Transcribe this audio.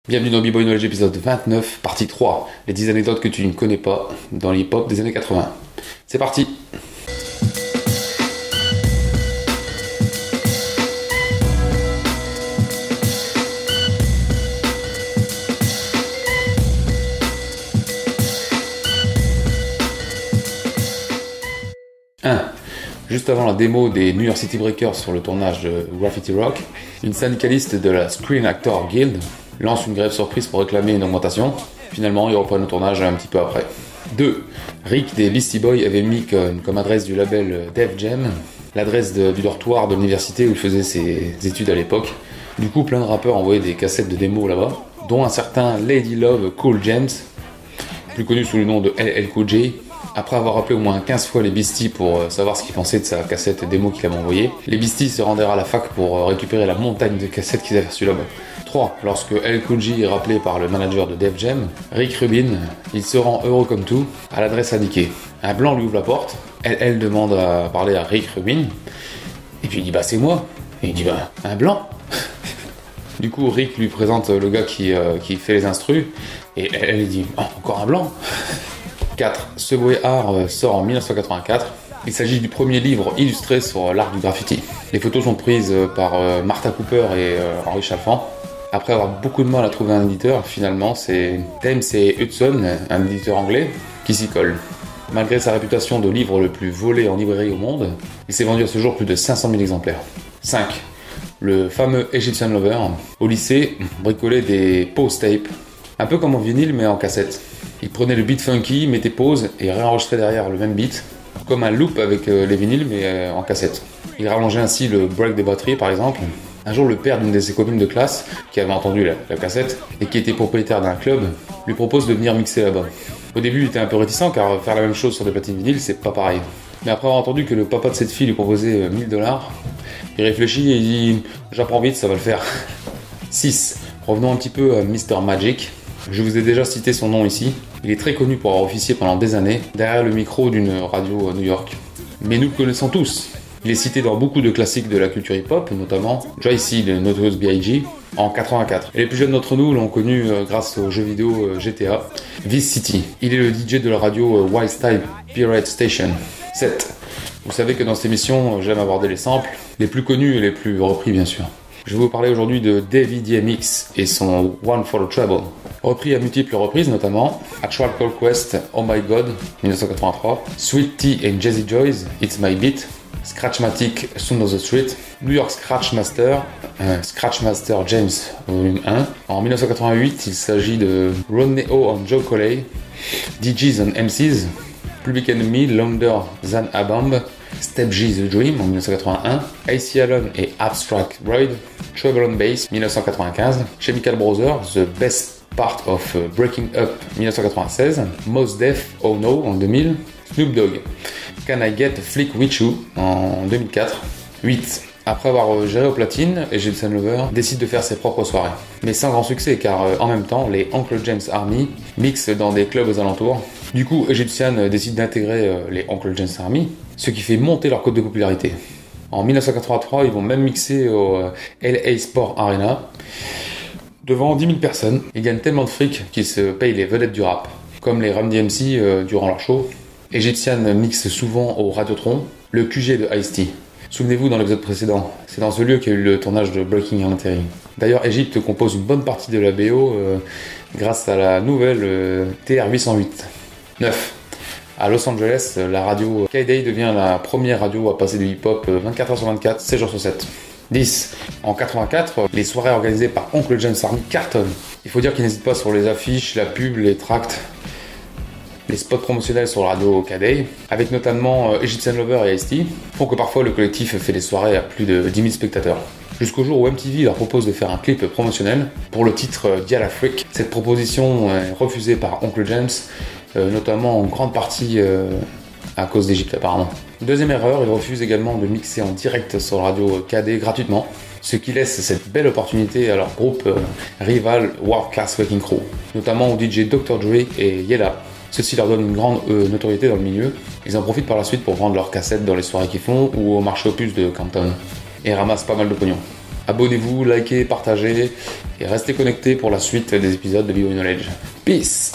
Bienvenue dans B-Boy Knowledge épisode 29, partie 3, les 10 anecdotes que tu ne connais pas dans l'hip-hop des années 80. C'est parti. Juste avant la démo des New York City Breakers sur le tournage de Graffiti Rock, une syndicaliste de la Screen Actor Guild lance une grève surprise pour réclamer une augmentation. Finalement, ils reprennent le tournage un petit peu après. 2. Rick des Beastie Boys avait mis comme adresse du label Def Jam l'adresse du dortoir de l'université où il faisait ses études à l'époque. Du coup, plein de rappeurs envoyaient des cassettes de démos là-bas, dont un certain Lady Love Cool James, plus connu sous le nom de LL Cool J. Après avoir appelé au moins 15 fois les Beasties pour savoir ce qu'ils pensaient de sa cassette démo qu'il avait envoyée, les Beasties se rendirent à la fac pour récupérer la montagne de cassettes qu'ils avaient reçues là-bas. 3. Lorsque LL Cool J est rappelé par le manager de Def Jam, Rick Rubin, il se rend heureux comme tout à l'adresse indiquée. Un blanc lui ouvre la porte, LL demande à parler à Rick Rubin, et puis il dit « c'est moi ». Et il dit « un blanc ». Du coup, Rick lui présente le gars qui fait les instrus, et LL dit « encore un blanc ». 4. Subway Art sort en 1984. Il s'agit du premier livre illustré sur l'art du graffiti. Les photos sont prises par Martha Cooper et Henry Chalfant. Après avoir beaucoup de mal à trouver un éditeur, finalement c'est Thames et Hudson, un éditeur anglais, qui s'y colle. Malgré sa réputation de livre le plus volé en librairie au monde, il s'est vendu à ce jour plus de 500 000 exemplaires. 5. Le fameux Egyptian Lover, au lycée, bricolait des pause tapes, un peu comme en vinyle mais en cassette. Il prenait le beat funky, mettait pause et réenregistrait derrière le même beat, comme un loop avec les vinyles mais en cassette. Il rallongeait ainsi le break des batteries par exemple. Un jour, le père d'une de ses copines de classe, qui avait entendu la cassette et qui était propriétaire d'un club, lui propose de venir mixer là-bas. Au début, il était un peu réticent car faire la même chose sur des platines vinyles, c'est pas pareil. Mais après avoir entendu que le papa de cette fille lui proposait 1000$, il réfléchit et il dit « j'apprends vite, ça va le faire ». 6. Revenons un petit peu à Mr. Magic. Je vous ai déjà cité son nom ici. Il est très connu pour avoir officié pendant des années derrière le micro d'une radio à New York. Mais nous le connaissons tous. Il est cité dans beaucoup de classiques de la culture hip-hop, notamment Dre-C de Notorious B.I.G. en 84. Et les plus jeunes d'entre nous l'ont connu grâce au jeu vidéo GTA Vice City. Il est le DJ de la radio Wild Style Pirate Station. 7. Vous savez que dans cette émission, j'aime aborder les samples, les plus connus et les plus repris bien sûr. Je vais vous parler aujourd'hui de Davey DMX et son One for the Trouble. Repris à multiples reprises, notamment A Tribe Called Quest, Oh My God, 1983, Sweet Tea and Jazzy Joy's, It's My Beat, Scratchmatic, Sound of the Street, New York Scratchmaster, Scratchmaster James, volume 1. En 1988, il s'agit de Rodney O and Joe Coley, DJs and MCs, Public Enemy, Longer Than a Bomb, Step G The Dream en 1981, AC Allen et Abstract Broid, Trouble on Bass 1995, Chemical Brothers, The Best Part of Breaking Up 1996, Mos Def Oh No en 2000, Snoop Dogg, Can I Get a Flick With You en 2004. 8. Après avoir géré aux platines, Egyptian Lover décide de faire ses propres soirées. Mais sans grand succès car en même temps, les Uncle James Army mixent dans des clubs aux alentours. Du coup, Egyptian décide d'intégrer les Uncle James Army, ce qui fait monter leur cote de popularité. En 1983, ils vont même mixer au LA Sport Arena devant 10 000 personnes. Ils gagnent tellement de fric qu'ils se payent les vedettes du rap, comme les Run DMC durant leur show. Egyptian mixe souvent au Radiotron, le QG de Ice-T. Souvenez-vous dans l'épisode précédent, c'est dans ce lieu qu'il y a eu le tournage de Breaking and Entering. D'ailleurs, Egypte compose une bonne partie de la BO grâce à la nouvelle TR-808. 9. À Los Angeles, la radio K-Day devient la première radio à passer du hip-hop 24h sur 24, 7 jours sur 7. 10. En 84, les soirées organisées par Uncle James Army cartonnent. Il faut dire qu'ils n'hésitent pas sur les affiches, la pub, les tracts, les spots promotionnels sur la radio K-Day, avec notamment Egyptian Lover et Ice-T, font que parfois le collectif fait des soirées à plus de 10 000 spectateurs. Jusqu'au jour où MTV leur propose de faire un clip promotionnel pour le titre Dial Freak. Cette proposition est refusée par Uncle James, notamment en grande partie à cause d'Égypte apparemment. Deuxième erreur, ils refusent également de mixer en direct sur la radio KD gratuitement, ce qui laisse cette belle opportunité à leur groupe rival World Class Wrecking Crew, notamment au DJ Dr. Dre et Yella. Ceci leur donne une grande notoriété dans le milieu. Ils en profitent par la suite pour vendre leurs cassettes dans les soirées qu'ils font ou au marché aux puces de Compton et ramassent pas mal de pognon. Abonnez-vous, likez, partagez et restez connectés pour la suite des épisodes de BYU Knowledge. Peace!